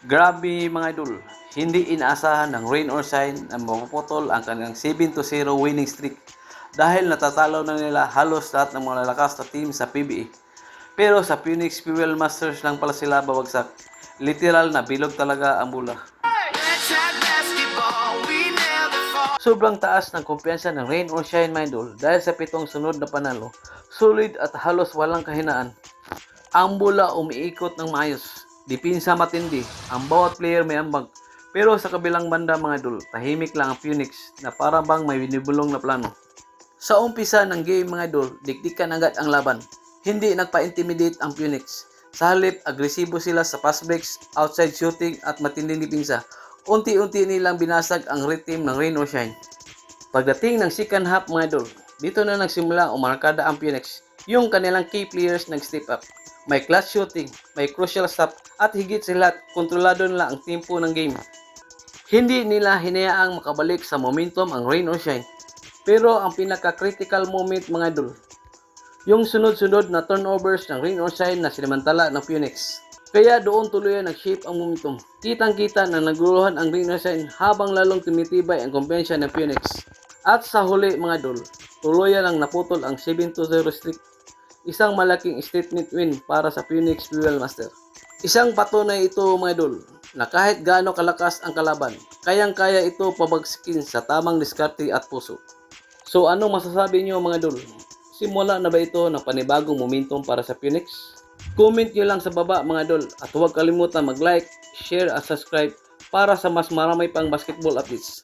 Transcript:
Grabe mga idol, hindi inaasahan ng rain or shine na mapuputol ang kanilang 7-0 winning streak dahil natatalo na nila halos lahat ng mga lalakas na team sa PBA. Pero sa Phoenix Fuel Masters lang pala sila babagsak. Literal na bilog talaga ang bola. Sobrang taas ng kumpiyansa ng rain or shine mga idol dahil sa 7 sunod na panalo, solid at halos walang kahinaan. Ang bola umiikot ng maayos. Dipinsa matindi, ang bawat player may ambag. Pero sa kabilang banda mga idol, tahimik lang ang Phoenix na para bang may binibulong na plano. Sa umpisa ng game mga idol, dikdikan agad ang laban. Hindi nagpa-intimidate ang Phoenix. Sa halip, agresibo sila sa pass breaks, outside shooting at matinding dipinsa. Unti-unti nilang binasag ang team ng rain or shine. Pagdating ng second half mga idol, dito na nagsimula umarkada ang Phoenix. Yung kanilang key players nag-step up. May clutch shooting, may crucial stop, at higit sa lahat, kontrolado nila ang tempo ng game. Hindi nila hinayaang makabalik sa momentum ang rain or shine. Pero ang pinaka-critical moment mga idol, yung sunod-sunod na turnovers ng rain or shine na sinamantala ng Phoenix. Kaya doon tuluyan nag-shape ang momentum. Kitang-kita na naguluhan ang rain or shine habang lalong tumitibay ang kumpiyansa ng Phoenix. At sa huli mga idol, tuluyan lang naputol ang 7-0 streak. Isang malaking statement win para sa Phoenix Fuel Master. Isang patunay ito mga idol na kahit gaano kalakas ang kalaban, kayang-kaya ito pabagsakin sa tamang diskarte at puso. So ano masasabi niyo mga idol? Simula na ba ito ng panibagong momentum para sa Phoenix? Comment nyo lang sa baba mga idol at huwag kalimutan mag-like, share at subscribe para sa mas marami pang basketball updates.